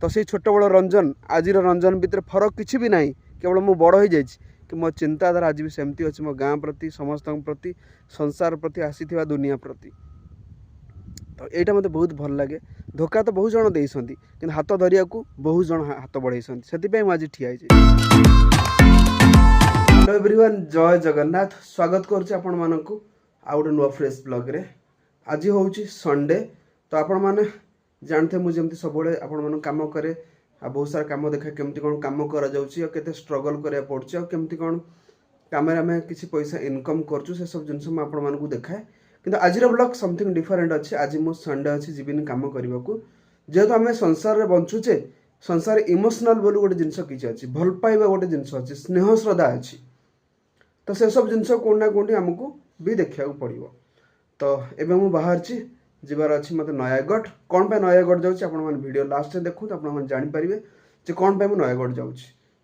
तो से छोट बड़ रंजन आज रंजन भितर फरक किसी भी ना केवल मु बड़ हो जाए कि मो चिंताधारा आज भी सेमती अच्छी मो गाँ प्रति समस्त प्रति संसार प्रति आसी दुनिया प्रति। तो यहाँ मत बहुत भल लगे। धोखा तो बहुत जन देती कि हाथ धरिया को बहुत जन हाथ बढ़ाई से आज ठिया। हेलो एवरीवन, जय जगन्नाथ। स्वागत करुच्चे आपण मानक आउ गोटे नुआ फ्रेश ब्लॉग रे। आज हूँ संडे, तो आपण मैंने जानते मुझे सब आपण काम करे बहुत सारा काम देखा केमती कौन काम करा के स्ट्रगल करा पड़े केमती कौन कम आम किसी पैसा इनकम करूँ से सब जिन आपको देखाए। किंतु आज ब्लॉग समथिंग डिफरेंट अच्छे। आज मो संडे अच्छी जीवन कम करने को जेहेतु आम संसार में बंचुचे संसार इमोशनल बोली गोटे जिनस किसी अच्छी भल पाइबा गोटे जिनस अच्छी स्नेह श्रद्धा अच्छी। तो से सब जिनस कौन ना कौटी आमको भी देखा पड़ो। तो एवं मुझे बाहर जीवार अच्छी मत नयागढ़। कौन पे नयागढ़ जाऊँ वीडियो लास्ट देखो तो जानीपारे जे कौन पे मुझे नयागढ़ जाऊँ।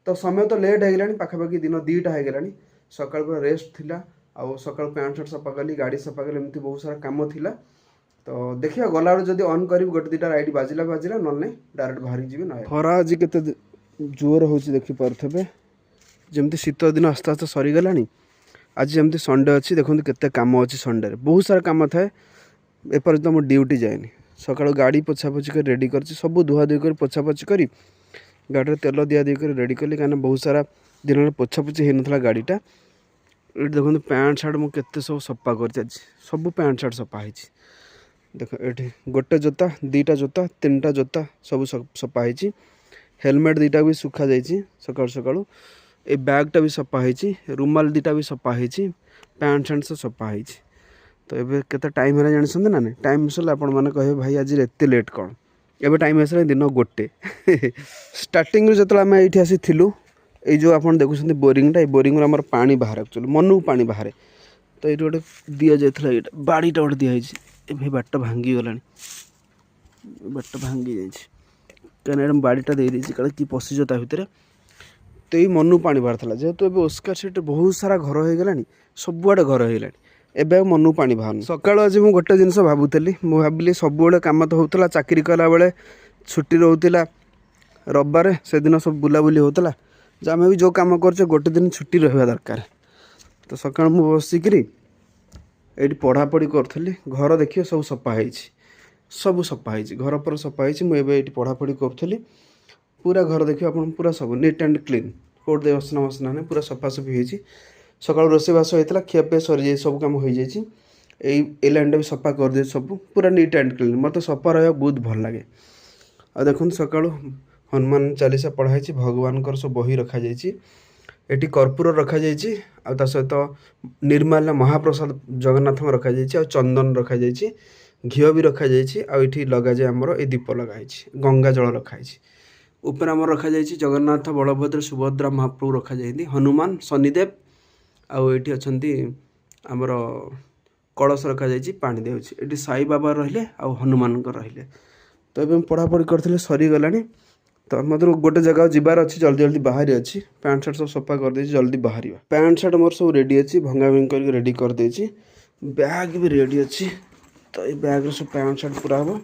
तो समय तो लेट हो पाखापाखि दिन 2टा हो सका पूरा रेस्ट थिला आउ सका पैंट शर्ट सफा कली गाड़ी सफा कली एमती बहुत सारा काम थिला। तो देखिए गला जब ऑन करी गोटे 2टा लाइट बाजिला ना ना डायरेक्ट बाहर जी ना। खरा आज के जोर हो देखिपे जमती शीत दिन आस्ते आस्ते सरीगला। आज जमती संडे अच्छी देखो केते काम अच्छी संडे रे बहुत सारा काम थाए। एपर्यंत मो ड्यूटी जाएनि सका गाड़ी पोछापोछि कर रेडी कर सब धुआधुई कर पोछापोछि कर गाड़ी तेल दिया दी कर रेडी कली कहीं बहुत सारा दिन में पोछापोछि हो नाला गाड़ीटा। ये देखो पैंट सार्ट मुझे सब सफा कर सब पैंट सार्ट सफा है। देख ये गोटे जोता 2टा जोता 3टा जोता सब सफा है। हेलमेट 2टा भी सुखा जाइए सका सका। ए बैगटा भी सफा है। रुमाल 2टा भी सफा है। पैंट सार्ट सब सफा है। तो ये केते टाइम है जानी ना ना टाइम सर आपने कहे भाई आज एत लेट कौन एवं टाइम आसा दिन 1 स्टार्टिंग जो आम ये आसी ये जो आप देखुं बोरिंगटा ये बोरिंग आम पा बाहर एक्चुअली मन पा बाहर। तो ये गोटे दि जाए बाड़ीटा गोटे दिखाई बाट भांगी गला बाट भांगी जाए कहीं बाड़ीटा दे कल कि पशिज ता भितर। तो ये मन पा बाहर था जेहेतु ये ओस्कार सीट बहुत सारा घर हो गला सबुआड़े घर हो गला एवं मन पा बाहर। सका आज मुझे गोटे जिन भावुली मुझे भाविली सब कम तो होता चाकरी कला बेले छुट्टी रोला रविवार से दिन सब बुलाबुली होता आम भी जो कम कर गोटे दिन छुट्टी रहा दरकार। तो सका बसिक ये पढ़ापढ़ी करी घर देखिए सब सफा है सब सफा है घर पर सफा है। मुझे पढ़ापढ़ी करी पूरा घर देखिए आप पूरा सब नीट एंड क्लीन कोट दे असना मसना नहीं पूरा सफासफी हो सका रोषेबास होता खियापिया सरी जाए सब कम हो जाए। लाइनटा भी सफा कर दे सब पूरा नीट एंड क्लीन मत सफा रहा बहुत भल लगे। आ देखो सका हनुमान चालीसा पढ़ाई भगवान सब बही रखा ये कर्पूर रखा आ सहित निर्माल्य महाप्रसाद जगन्नाथ रखा आ चंदन रखा घी भी रखा आठी लगा जाए आमर ये दीप लगाई गंगा जल रखाई ऊपर आम रखा जगन्नाथ बलभद्र सुभद्रा महाप्रभु रखा हनुमान शनिदेव आठी अच्छा आमर कलश रखा पानी दे साई बाबा रहिले आ हनुमान रहिले। तो ये पढ़ापढ़ी करते सरीगला। तो मतलब गोटे जगह जीवार अच्छी जल्दी जल्दी बाहर अच्छी पैंट शर्ट सब सफा कर दे जल्दी बाहर पैंट शर्ट मोर सब रेडी अच्छी भंगा भंगी करके रेडी कर दे बैग भी रेडी अच्छी। तो ये बैग सब पैंट शर्ट पूरा हम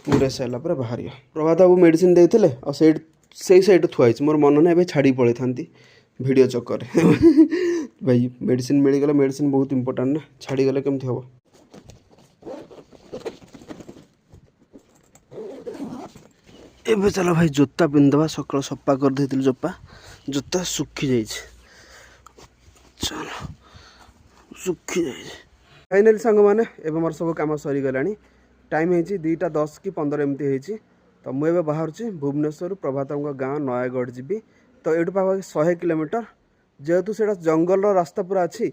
पूरा सारा पर बाहर प्रभात बाबू मेडिसिन देते से सैड थुआई मोर मन ना छाड़ी पड़े था वीडियो चक्कर भाई मेडिसिन मिलगला मेडिसिन बहुत इंपोर्टेंट ना छाड़ी गले केमती हम। एबे चलो भाई जोता पिंधवा सकाल सफा कर दे जोपा जोता सुखी जाइए चलो सुखी जाइए फाइनाली सांग मैंने एवं मोर सब कम सरीगला टाइम है 2टा 10 कि 15 एमती है। तो मुझे बाहर भुवनेश्वर प्रभात गाँ नयागढ़ जी। तो ये पाखा 100 किलोमीटर जेहेतु से जंगल रास्ता पूरा अच्छी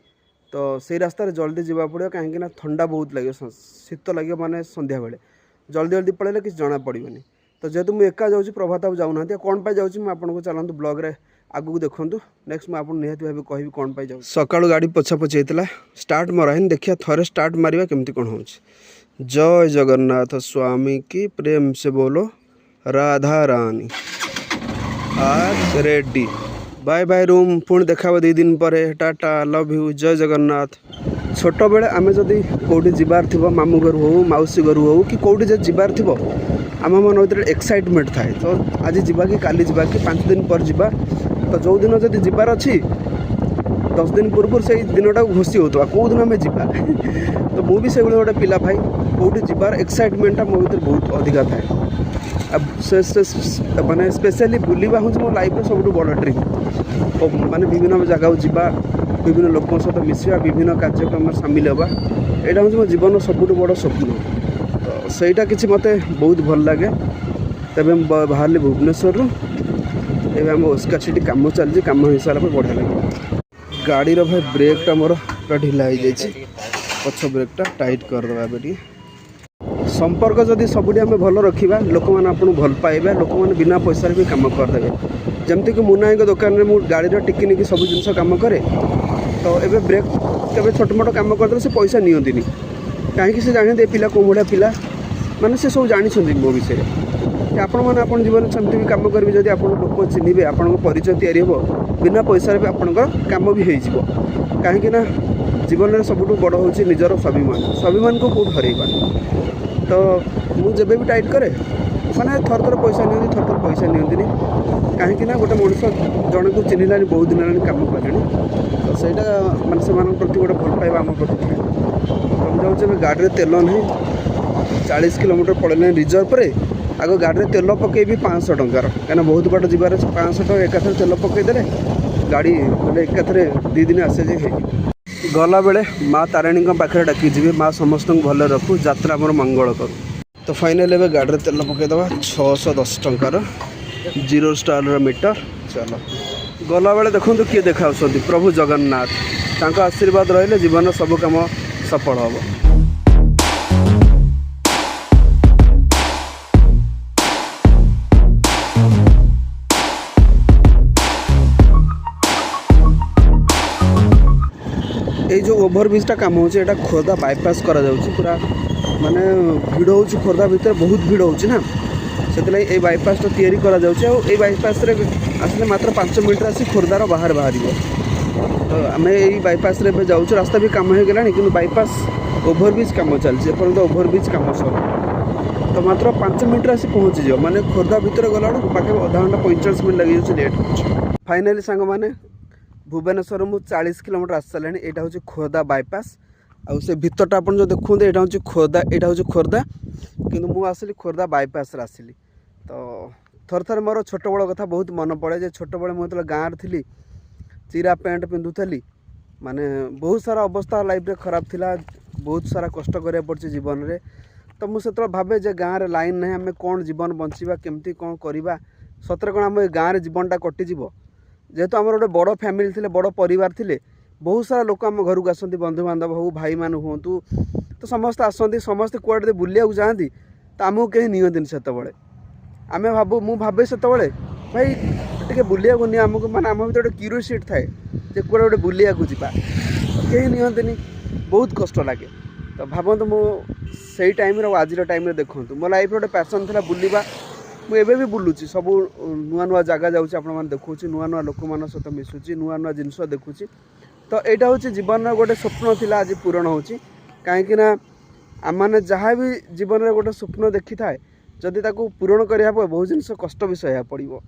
तो से रास्तार जल्दी जावा पड़ो कहीं ठंडा बहुत लगे शीत लगे माने संध्या बेले जल्दी जल्दी पड़े किसी जना पड़ोनी। तो जेहेतु मुझे एका जाऊँ प्रभात बाबू जाऊना कौन पाई जाऊँ मुझे आपको चलतु ब्लॉग रे आगू देखूँ नेक्स्ट मुझे निहत भाव कहि कौन पाई जाऊँ। सका गाड़ी पोछापोछि होता स्टार्ट मराही देखिए थरे स्टार्ट मारिबा केमती कौन हो। जय जगन्नाथ स्वामी की प्रेम से बोलो राधा रानी आज रेडी बाय बाय रूम पुणी देखा 2 दिन पर टाटा लव यू जय जगन्नाथ छोट बेले आम जदि कौटी जबार थी मामू घर हो मौसी घर हो कि कौटी जबार थी आम मन भर एक्साइटमेंट थाए तो आज जावा कि काली जावा कि 5 दिन पर जावा तो जो दिन जदि जबार अच्छी 10 दिन पूर्व से दिनटा घोषी होता कौ दिन आम जा तो मुझे से गोटे पिला भाई कौटी जबार एक्साइटमेंटा मो भर बहुत अधिका थाए माने स्पेशली बुलवा हूँ मो लाइफ सब बड़ ड्रीम माने विभिन्न जगह जावा विभिन्न लोक सहित मिसवा विभिन्न कार्यक्रम सामिल होगा यहाँ हूँ मो जीवन सब बड़ स्वप्न तो सहीटा कि मत बहुत भल लगे तब बाहर भुवनेश्वर एवं आम ओस्कार सिटी कम चलती कम हो सारा बढ़िया लगे गाड़ीर भाई ब्रेकटा मोर पूरा ढिला हो जाए पछ ब्रेकटा टाइट करदे संपर्क जदि सबुठी आम भल रखा लोक मैंने आपको भल पाइबा लोक मैंने बिना पैसा भी कम करदे जमती कि मुन्ना भाई दुकान में मुझे गाड़ी टिकी सब जिन कम करे तो ये ब्रेक के छोट मोट कम करदे से पैसा नियंती कहीं से जानी पिला कौ भाया पिला माने से सब जानी मो विषय आपण मैंने आप जीवन सेमती भी कम करेंगे जब आप लोक चिन्हे आपण परिचय या बिना पैसा भी आपण कम भी हो कहीं जीवन में सब बड़ हूँ निजर स्वाभिमान को कौट हरइबा तो मुझे भी टाइट करे मैंने थर थर पैसा नि थर थर पैसा नियंती कहीं गोटे मनुष्य जन को चिन्हलानी बहुत दिन कम कले तो सहीटा मानने से प्रति गोटे भल पाइबा आम प्रति थाए जाऊँ गाड़ी तेल ना 40 किलोमीटर पड़े रिजर्व पर आग गाड़ी तेल पकईबी 500 टंकार कहीं बहुत बाट जबार 500 टका एकाथरे तेल पकईदे गाड़ी बोले एकाथरे 2 दिन आसे जे गला बेले माँ तारिणी पाखे डाकी जी माँ समस्त भल रखू यात्रा आमर मंगल करूँ तो फाइनाल एवं गाड़ी तेल पकईदे 610 टंकार 0 स्टार मीटर चलो गला बेले देखो किए देखा प्रभु जगन्नाथ तांको आशीर्वाद रहिले जीवन सब काम सफल हम ये जो ओभरब्रिजटा कम होता खोर्धा बाईपास करा पूरा माने भिड़ हो खोर्धा भितर बहुत भिड़ होना से बाईपासटा तैयारी करा बाईपास आसले मात्र 5 मिनट आसी खोर्धार बाहर बाहर तो आम यही बाईपास जाऊँ रास्ता भी कम हो गला कि बाईपास ओभरब्रिज कम चलती एपर्तंत ओभरब्रिज कम सर तो मात्र 5 मिनट आसी पहुँची जाओ माने खोर्धा भितर गला पाखे आधा घंटा 45 मिनट लगी जाऊँ लेट फाइनाली सांग मैंने भुवनेश्वर मु 40 किलोमीटर आस सारे यहाँ हूँ खोर्धा बाईपास आउ से भितरटा आप जो देखते यहाँ हूँ खोर्धा यहाँ हूँ खोर्धा किंतु मु आसली खोर्धा बाईपास आसली तो थर थर मोर छोट बड़ कथा बहुत मन पड़े जे छोट बड़े मुझे गाँव थी चिरा पैंट पिंधुली माने बहुत सारा अवस्था लाइफ रे खराब थिला बहुत सारा कष्ट करिया पड़ছে जीवन रे तो मुझे भावे जे गाँव रे लाइन नहीं आम कौन जीवन बंचीबा केमती कौन करवा सतरे कौन आम गाँव जीवनटा कटिଯିव जेहेतु आम गोटे बड़ फैमिली थे बड़ परिवार थे बहुत सारा लोक आम घर को आसती बंधु बांधव हो भाई मान हूँ तो समस्त आसती समस्त कुआड़े बुलिया जाती तो आमको कहीं नियंती से आम भावे से भाई टे बुलिया नहीं आमको माने आम भर गोटे क्यूरियोसिटी थाए जे कौड़े गोटे बुलिया जा कहीं नियंती बहुत कष्ट लगे तो भावतु मो से टाइम आज टाइम देखूँ मो लाइफ गोटे पैसन था बुलवा मुझे भी बुलूची सब नुआ नुआ जगह जाऊँ देखूँ नुआ नुआ लोक मान सहित मिसुची नुआ नुआ जिनस देखुची तो यहाँ हूँ जीवन गोटे स्वप्न थिला आज पूरण हो कहीं आम मैंने जहाँ भी जीवन में गोटे स्वप्न देखी थाए जदि ताकू पूरण करने बहुत जिन कष्ट भी सह पड़ो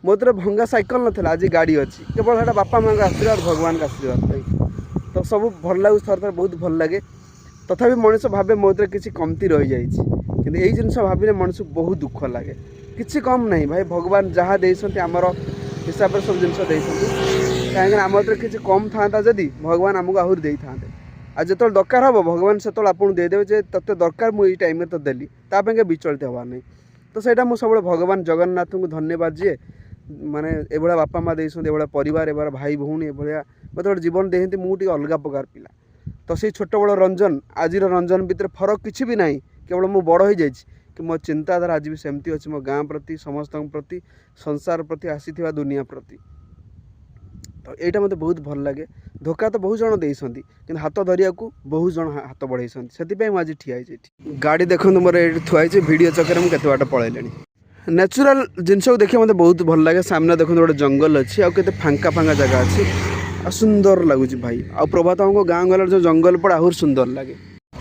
मोर भंगा साइकेल नाला आज गाड़ी अच्छी केवल है बापा माँ का आशीर्वाद भगवान का आशीर्वाद तो सब भल लगे थर थर बहुत भल लगे तथापि मनीष भावे मोर किसी कमती रही जाइए कि यही जिन भाविले मनुष्य बहुत दुख लगे किसी कम नहीं भाई भगवान जहाँ देते आमर हिसाब से सब जिन कहीं आम किसी कम था जदि भगवान आमको आहरी दे था आज जो दरकार हम भगवान से आपको देदेवे जे ते दरकार मुझे टाइम तो देली तापे विचलित हवा नहीं तो सहीटा मुझे सब भगवान जगन्नाथ को धन्यवाद जी माने एभलिया बापा माँ देते एभलिया परिवार एभलिया भाई भौणी एभलिया मत गोटे जीवन देते मुझे अलग प्रकार पिला तो से छोट बड़ रंजन आज रंजन भितर फरक किसी भी ना केवल मु बड़ हो जाए कि मो चिंताधारा आज भी सेमती अच्छी मो गाँ प्रति समस्त प्रति संसार प्रति आसी दुनिया प्रति तो यहाँ मत बहुत भल लगे धोखा तो बहुत जन देती कि हाथ धरिया को बहुत जन हाथ बढ़ाई से आज ठिया गाड़ी देखो मोर ये थुआई भिडियो चक्कर मुझे केते बाट पलैले नेचुरल जिनस को देखिए मत बहुत भल लगे सामने देखो गोटे जंगल अच्छी आते फांका फांका जगह अच्छी सुंदर लगुच भाई आ प्रभात हमको गाँव गला जो जंगल पड़े आहर सुंदर लगे।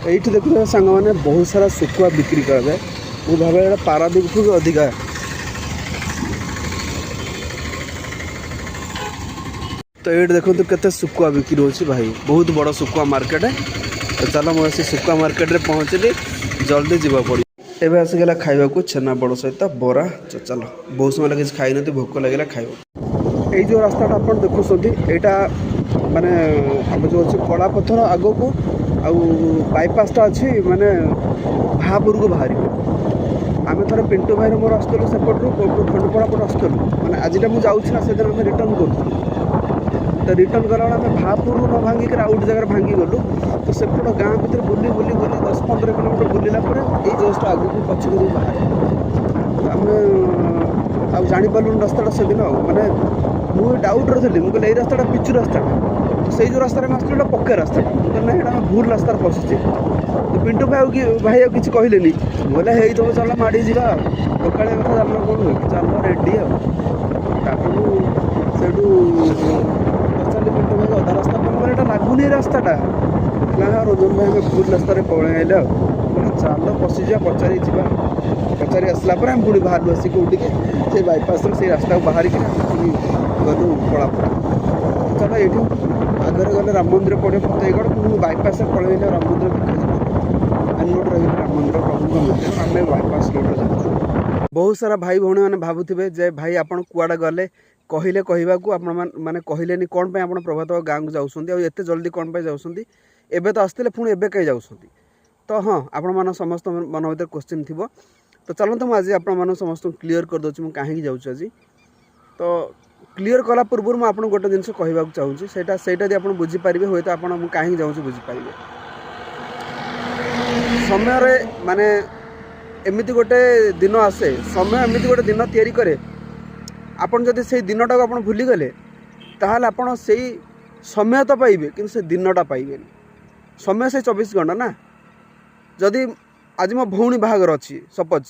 ये देखुए सांग मैंने बहुत सारा शुखुआ बिक्री कराए मुझे भावे पारादीप भी अधिका तो ये देखो केते शुखुआ बिक्री होची भाई बहुत बड़ शुखुआ मार्केट है। तो चलो मुझे शुखुआ मार्केट रे पहुँचली जल्दी जीवा पड़ी एवं आसीगला खाइबा को छेना बड़ सहित बरा चलो बहुत समय लगे खाई ना भोक लगे खाइब। ये जो रास्ता आप देखुं यहाँ माने आम जो अच्छे कड़ा पथर आग को बाईपासटा अच्छी माने भापुर को बाहर आम थोड़े पिंटू भाई मोर आसलु सेपटू खंडपड़ा पट आसलु मैंने आज मुझे ना से दिन रिटर्न करूँ तो रिटर्न कला आम भापुर न भांगिक आउ गोटे जगह भांगी गलु तो सेपट गाँ भर बुली बुली बुली 10-15 किलोमीटर बुलला जस्ट आगे पछक बाहर आम आउ जापारू रास्ता से दिन मैंने मुझे डाउट रही मुझे रास्ता पिचु रास्ता तो से जो रास्ता आसलू पक्का रास्ता ना यहाँ भूल रास्ता पशुचे तो पिंटू भाई भाई किसी कहले बोले हे तुम चल माड़ी जा सका कथा जान कौन हुए चल रेडी से पचारे पिंटू भाई अधा रास्ता पर यहाँ लगुनि रास्ताटा ना रोजन भाई हमें भूल रास्तार पलि आइले चल पशिजा पचारि जा पचारि आसला आम पुणी बाहर आसिक उठिके से बाईपास से रास्ता को बाहर गलु कलापड़ा चलो ये आगे गले राम मंदिर पड़े फतेहगढ़ पुणी बाईपास पलि राम मंदिर मेन रोड रही राम मंदिर प्रभु मंदिर आम बाईपास रोड जा बहुत सारा भाई भौणी मैंने भावुवे जे भाई आपड़ कुआड़े गले कहले कहवाक मैंने कहले कौन आप प्रभात गाँव को जाऊँच एत जल्दी कौन जाऊँच एवं तो आसते पुणी एवं कहीं जाऊँच तो हाँ आपण समस्त मन भर क्वेश्चन थी तो चलते मुझे आपण समस्त क्लीयर कर दूसरी मुझे जाऊँच आज तो क्लीयर कला पूर्व मुझे गोटे जिन कहवाक चाहूँगी से आप बुझीपारे हूँ तो आप कहीं जाऊँच बुझीपारे समय माने एमती गोटे दिन आसे समय एमती गोटे दिन तैयारी करे आपन जदि से दिनटा को भूलीगले ताहले आपन से समय तो पाइबे कि से दिनटा पाइबे समय से 24 घंटा ना जदि आज मो भौणी बाहागर अच्छी सपोज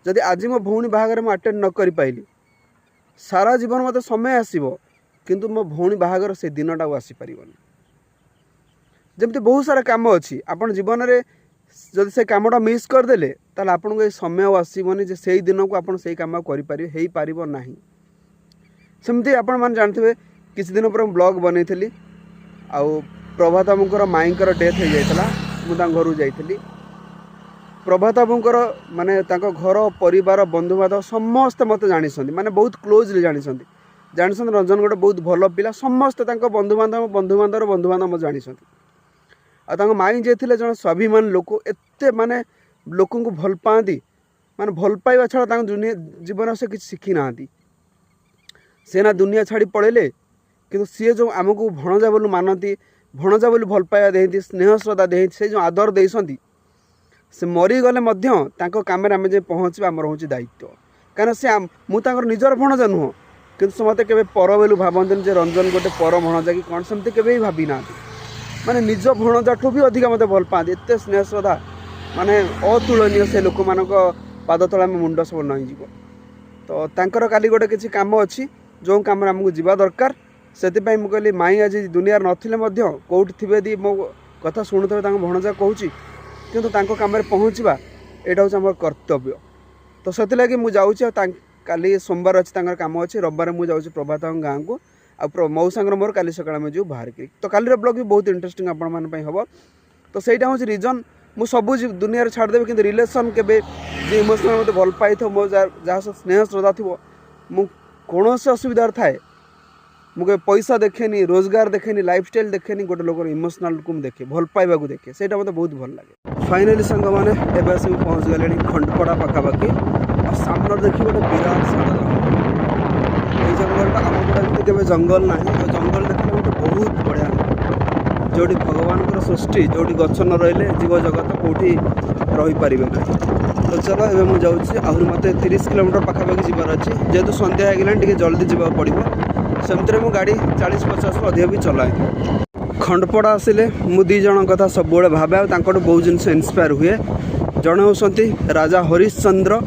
जदि आज मो भौणी बाहागर में अटेंड न कर पाइली सारा जीवन मत समय आसब किंतु मो भौणी बाहागर से दिनटा को आसी पारिबनी जमती बहुत सारा काम अच्छी आपन जीवन में जदि से कामटा मिस करदेले ताहले आपन समय आसबनी जे से दिन को आप काम कर नहीं सेमती आपण मैंने जानते किसी दिन पर ब्लॉग बनई थी आउ प्रभात बाबूर माईंकर डेथ हो जाता मुझे घर जाइली प्रभात बाबूर माने घर परिवार बंधुबांधव समस्ते मत जानी माने बहुत क्लोजली जानी रंजन गोटे बहुत भल पिला समस्ते बंधुबांधव मत जानी आ माई जे थे जन स्वाभिमान लोक एत माने लोक भल पाती माने भल पाइबा छड़ा दुनिया जीवन से किसी शिखी ना से ना दुनिया छाड़ी पड़ेले कि सी जो आमको भणजा बोली मानती भणजा बोली भल पाइबा देती स्नेह श्रद्धा देती से जो आदर देती से मरीगले काम आम जो पहुँचा आमर हूँ दायित्व कहीं से मुझे निजर भणजा नुह कि मत के पर बोलू भावती जे रंजन गोटे पर भणजा कि कौन सेमती के भावी ना माने निज भणजाठू भी अधिक मत भल पाती एत स्नेह श्रद्धा माने अतुलनीय से लोक मान पाद तले मुंड सब नहींज तो तांकर काली गोटे किसी काम अच्छी जो कम आमको जावा दरकार से कहली माई आज दुनिया नथिले कौटी थे दी मो कथा शुणुवे भणजा कहूँ किंतु कम पहुँचवा यहाँ हूँ आम कर्तव्य तो से लगी मुझे काली सोमवार अच्छी काम अच्छी रविवार मुझे प्रभात गाँव को आ मौसांगर मोर काली सकाल जो बाहर की तो काली ब्लॉग भी बहुत इंटरेस्टिंग आपण हम तो सहीटा हूँ रिजन मु सब दुनिया छाड़देवी कि रिलेसन के इमोशनल मत भल पाई मो जहाँ स्नेह श्रद्धा थी मु कौन असुविधा थाए मुझे पैसा देखेनी रोजगार देखेनी लाइफस्टाइल देखेनी गोटे लोक इमोशनल को देखे भल पाइबा को देखे से मत बहुत भल लगे। फाइनाली सांग मैंने एवं आसिक पहुँच गले खंडपड़ा पखापाखि और सामने देखिए गोटे विराट सारा जंगल आम पटे के जंगल ना जंगल देखने गोटे बहुत बढ़िया जोटी भगवान सृष्टि जोटी गछ न रही जीव जगत कौटी रहीपर ना तो चलो एवं मुझे जाऊँगी आहरी मत 30 किलोमीटर पखापाखि जबार अच्छी जेहेतु संध्या होगा जल्दी जावाक पड़ो सेमती मुझे गाड़ी 40-50 अधिक भी चलाए खंडपड़ा आसिले मु दी जन कथा सब भावे बहुत जिन इन्स्पायर हुए जड़े होती राजा हरिश्चंद्र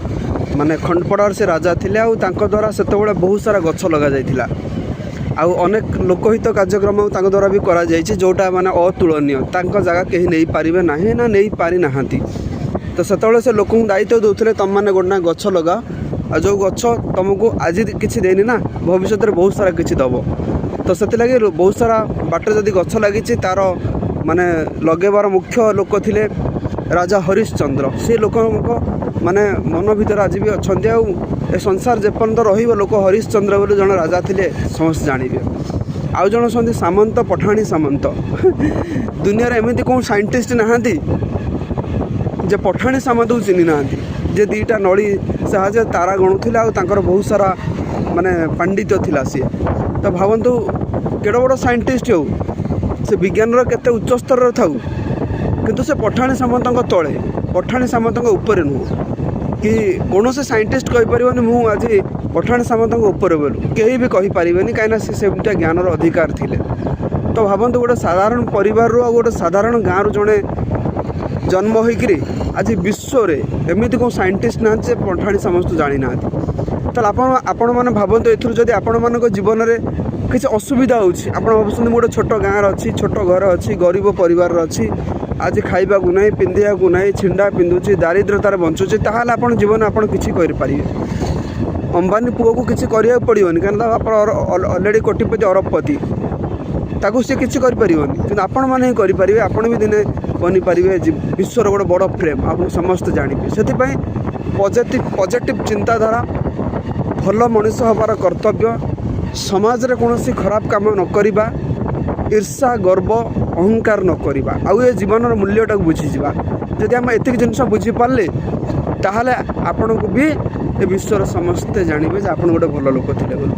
माने खंडपड़ार से राजा थिले द्वारा से बहुत सारा गछ लग जाइथिला ଆଉ ଅନେକ ଲୋକହିତ କାର୍ଯ୍ୟକ୍ରମ ତାଙ୍କ ଦ୍ୱାରା ବି କରାଯାଇଛି ଯେଉଁଟା ମାନେ ଅତୁଳନୀୟ, ତାଙ୍କ ଜାଗା କେହି ନେଇପାରିବେ ନାହିଁ ନା ନେଇପାରିନାହାନ୍ତି। ତ ସେତେବେଳେ ସେ ଲୋକଙ୍କୁ ଦାୟିତ୍ୱ ଦେଉଥିଲେ ତୁମମାନେ ଗୋଟେ ନା ଗଛ ଲଗାଅ, ଆଉ ଯେଉଁ ଗଛ ତୁମକୁ ଆଜି କିଛି ଦେଇନି ନା ଭବିଷ୍ୟତରେ ବହୁତ ସାରା କିଛି ଦେବ। ତ ସେଥିଲାଗି ବହୁତ ସାରା ବାଟରେ ଯଦି ଗଛ ଲାଗିଛି ତାର ମାନେ ଲଗେଇବାର ମୁଖ୍ୟ ଲୋକ ଥିଲେ ରାଜା ହରିଶ୍ଚନ୍ଦ୍ର। ସେ ଲୋକଙ୍କ ମାନେ ମନ ଭିତରେ ଆଜି ବି ଅଛନ୍ତି। ଆଉ ଏ ସଂସାର ଯେପର୍ଯ୍ୟନ୍ତ ରହିବ ଲୋକ ହରିଶ୍ଚନ୍ଦ୍ର ବୋଲି ଜଣେ ରାଜା ଥିଲେ ସମସ୍ତେ ଜାଣିବେ। ଆଉ ଜଣେ ଅଛନ୍ତି ସାମନ୍ତ, ପଠାଣି ସାମନ୍ତ। ଦୁନିଆରେ ଏମିତି କେଉଁ ସାଇଣ୍ଟିଷ୍ଟ ନାହାନ୍ତି ଯେ ପଠାଣି ସାମନ୍ତକୁ ଚିହ୍ନି ନାହାନ୍ତି, ଯେ ଦୁଇଟା ନଳୀ ସାହାଯ୍ୟରେ ତାରା ଗଣୁଥିଲେ ଆଉ ତାଙ୍କର ବହୁତ ସାରା ମାନେ ପାଣ୍ଡିତ୍ୟ ଥିଲା ସିଏ। ତ ଭାବନ୍ତୁ କେଡ଼େ ବଡ଼ ସାଇଣ୍ଟିଷ୍ଟ ହେଉ, ସେ ବିଜ୍ଞାନର କେତେ ଉଚ୍ଚ ସ୍ତରରେ ଥାଉ, କିନ୍ତୁ ସେ ପଠାଣି ସାମନ୍ତଙ୍କ ତଳେ, ପଠାଣି ସାମନ୍ତଙ୍କ ଉପରେ ନୁହଁ। କି କୌଣସି ସାଇଣ୍ଟିଷ୍ଟ କହିପାରିବନି ମୁଁ ଆଜି ପଠାଣି ସାମନ୍ତଙ୍କ ଉପରେ ବୋଲି, କେହି ବି କହିପାରିବେନି, କାହିଁକିନା ସେ ସେମିତିଆ ଜ୍ଞାନର ଅଧିକାର ଥିଲେ। ତ ଭାବନ୍ତୁ ଗୋଟେ ସାଧାରଣ ପରିବାରରୁ ଆଉ ଗୋଟେ ସାଧାରଣ ଗାଁରୁ ଜଣେ ଜନ୍ମ ହୋଇକରି ଆଜି ବିଶ୍ୱରେ ଏମିତି କେଉଁ ସାଇଣ୍ଟିଷ୍ଟ ନାହାନ୍ତି ଯେ ପଠାଣି ସାମନ୍ତକୁ ଜାଣିନାହାନ୍ତି। ତାହେଲେ ଆପଣମାନେ ଭାବନ୍ତୁ, ଏଥିରୁ ଯଦି ଆପଣମାନଙ୍କ ଜୀବନରେ କିଛି ଅସୁବିଧା ହେଉଛି, ଆପଣ ଭାବୁଛନ୍ତି ମୁଁ ଗୋଟେ ଛୋଟ ଗାଁରେ ଅଛି, ଛୋଟ ଘର ଅଛି, ଗରିବ ପରିବାରର ଅଛି, ଆଜି ଖାଇବାକୁ ନାହିଁ, ପିନ୍ଧିବାକୁ ନାହିଁ, ଛିଣ୍ଡା ପିନ୍ଧୁଛି, ଦାରିଦ୍ର୍ୟତାରେ ବଞ୍ଚୁଛି, ତାହେଲେ ଆପଣ ଜୀବନରେ ଆପଣ କିଛି କରିପାରିବେ। ଅମ୍ବାନୀ ପୁଅକୁ କିଛି କରିବାକୁ ପଡ଼ିବନି, କାରଣ ଆପଣ ଅଲରେଡ଼ି କୋଟିପତି ଅରବପତି, ତାକୁ ସେ କିଛି କରିପାରିବନି, କିନ୍ତୁ ଆପଣମାନେ ହିଁ କରିପାରିବେ। ଆପଣ ବି ଦିନେ ବନିପାରିବେ ବିଶ୍ୱର ଗୋଟେ ବଡ଼ ଫ୍ରେମ୍, ଆପଣ ସମସ୍ତେ ଜାଣିବେ। ସେଥିପାଇଁ ପଜିଟିଭ୍ ଚିନ୍ତାଧାରା, ଭଲ ମଣିଷ ହେବାର କର୍ତ୍ତବ୍ୟ, ସମାଜରେ କୌଣସି ଖରାପ କାମ ନ କରିବା, ଈର୍ଷା, ଗର୍ବ, ଅହଙ୍କାର ନ କରିବା, ଆଉ ଏ ଜୀବନର ମୂଲ୍ୟଟାକୁ ବୁଝିଯିବା। ଯଦି ଆମେ ଏତିକି ଜିନିଷ ବୁଝିପାରିଲେ ତାହେଲେ ଆପଣଙ୍କୁ ବି ଏ ବିଶ୍ୱର ସମସ୍ତେ ଜାଣିବେ ଯେ ଆପଣ ଗୋଟେ ଭଲ ଲୋକ ଥିଲେ ବୋଲି।